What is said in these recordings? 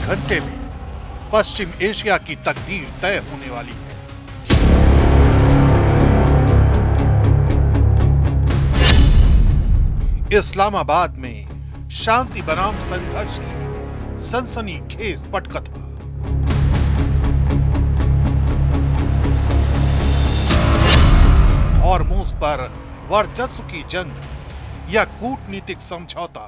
घंटे में पश्चिम एशिया की तकदीर तय होने वाली है। इस्लामाबाद में शांति बनाम संघर्ष की सनसनीखेज पटकथा। हॉर्मुज़ पर वर्चस्व की जंग या कूटनीतिक समझौता।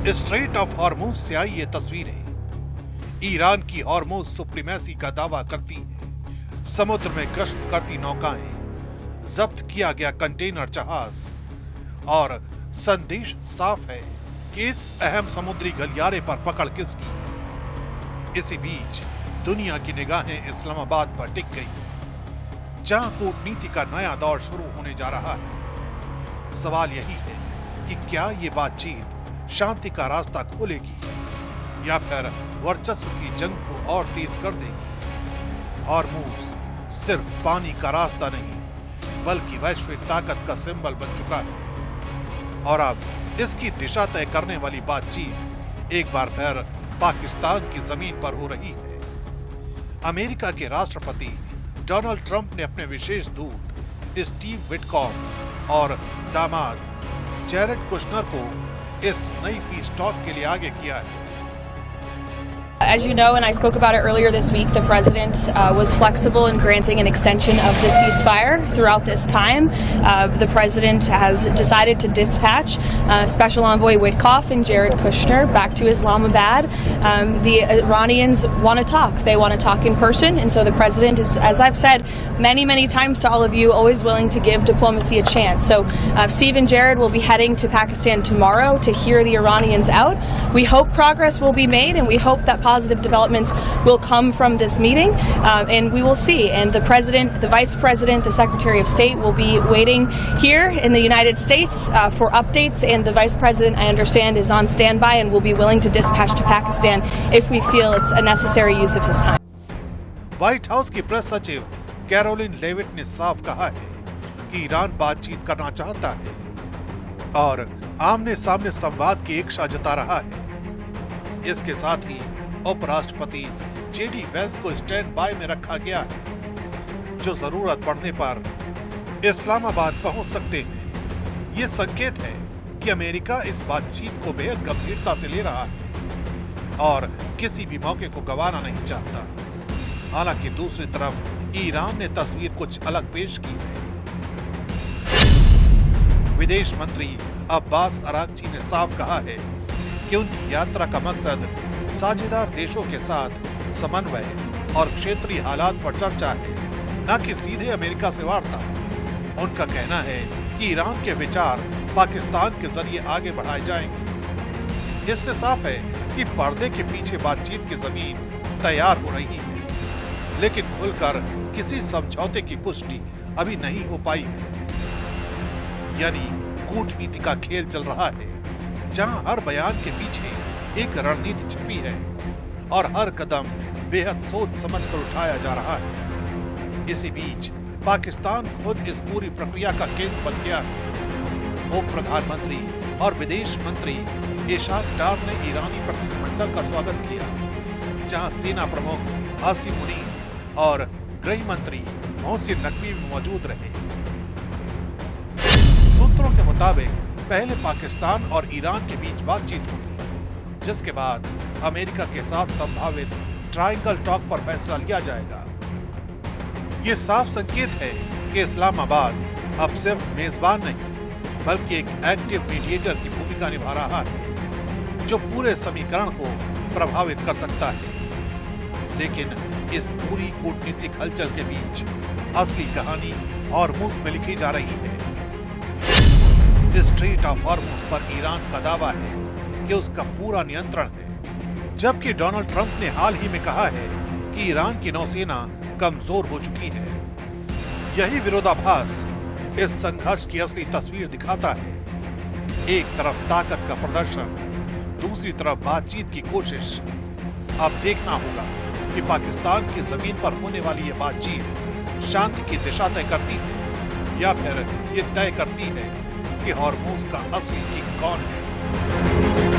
स्ट्रेट ऑफ हॉर्मुज़ से आई ये तस्वीरें ईरान की हॉर्मुज़ सुप्रीमेसी का दावा करती हैं। समुद्र में गश्त करती नौकाएं, जब्त किया गया कंटेनर जहाज और संदेश साफ है कि इस अहम समुद्री गलियारे पर पकड़ किसकी है। इसी बीच दुनिया की निगाहें इस्लामाबाद पर टिक गई, जहां कूटनीति का नया दौर शुरू होने जा रहा है। सवाल यही है कि क्या ये बातचीत शांति का रास्ता खोलेगी या फिर वर्चस्व की जंग को और तेज कर देगी। हॉर्मुज़ सिर्फ पानी का रास्ता नहीं, बल्कि वैश्विक ताकत का सिंबल बन चुका है और अब इसकी दिशा तय करने वाली बातचीत एक बार फिर पाकिस्तान की जमीन पर हो रही है। अमेरिका के राष्ट्रपति डोनाल्ड ट्रंप ने अपने विशेष दूत स्टीव विटकॉफ और दामाद जेरेड कुशनर को इस नई पीस टॉक के लिए आगे किया है। As you know, and I spoke about it earlier this week, the president was flexible in granting an extension of the ceasefire throughout this time. The president has decided to dispatch Special Envoy Witkoff and Jared Kushner back to Islamabad. The Iranians want to talk. They want to talk in person, and so the president is, as I've said many times to all of you, always willing to give diplomacy a chance. So Steve and Jared will be heading to Pakistan tomorrow to hear the Iranians out. We hope progress will be made, and we hope that positive developments will come from this meeting, and we will see. And the president, the vice president, the secretary of state will be waiting here in the United States for updates, and the vice president, I understand, is on standby and will be willing to dispatch to Pakistan if we feel it's a necessary use of his time. White house की press सचिव Karoline Leavitt ने साफ कहा है कि Iran बातचीत करना चाहता है और आमने सामने संवाद की इच्छा जता रहा है। इसके साथ ही उपराष्ट्रपति जेडी वेंस को स्टैंड बाय में रखा गया है, जो जरूरत पड़ने पर इस्लामाबाद पहुंच सकते हैं। ये संकेत है कि अमेरिका इस बातचीत को बेहद गंभीरता से ले रहा है और किसी भी मौके को गंवाना नहीं चाहता। हालांकि दूसरी तरफ ईरान ने तस्वीर कुछ अलग पेश की है। विदेश मंत्री अब्बास अरागची ने साफ कहा है कि उनकी यात्रा का मकसद साझेदार देशों के साथ समन्वय और क्षेत्रीय हालात पर चर्चा है, न कि सीधे अमेरिका से वार्ता। उनका कहना है कि ईरान के विचार पाकिस्तान के जरिए आगे बढ़ाए जाएंगे। इससे साफ है कि पर्दे के पीछे बातचीत की जमीन तैयार हो रही है, लेकिन खुलकर किसी समझौते की पुष्टि अभी नहीं हो पाई है। यानी कूटनीति का खेल चल रहा है, जहां हर बयान के पीछे एक रणनीति छिपी है और हर कदम बेहद सोच समझकर उठाया जा रहा है। इसी बीच पाकिस्तान खुद इस पूरी प्रक्रिया का केंद्र बन गया है। उप प्रधानमंत्री और विदेश मंत्री इशाक डार ने ईरानी प्रतिनिधिमंडल का स्वागत किया, जहां सेना प्रमुख आसिम मुनीर और गृह मंत्री मोहसिन नकवी भी मौजूद रहे। सूत्रों के मुताबिक पहले पाकिस्तान और ईरान के बीच बातचीत होगी, जिसके बाद अमेरिका के साथ संभावित ट्रायंगल टॉक पर फैसला लिया जाएगा। ये साफ संकेत है कि इस्लामाबाद अब सिर्फ मेजबान नहीं, बल्कि एक एक्टिव मीडिएटर की भूमिका निभा रहा है, जो पूरे समीकरण को प्रभावित कर सकता है। लेकिन इस पूरी कूटनीतिक हलचल के बीच असली कहानी हॉर्मुज़ में लिखी जा रही है। स्ट्रेट ऑफ हॉर्मुज़ पर ईरान का दावा है कि उसका पूरा नियंत्रण है, जबकि डोनाल्ड ट्रंप ने हाल ही में कहा है कि ईरान की नौसेना कमजोर हो चुकी है। यही विरोधाभास इस संघर्ष की असली तस्वीर दिखाता है। एक तरफ ताकत का प्रदर्शन, दूसरी तरफ बातचीत की कोशिश। अब देखना होगा कि पाकिस्तान की जमीन पर होने वाली यह बातचीत शांति की दिशा तय करती है या फिर ये तय करती है कि हॉर्मोज का असली किंग कौन है।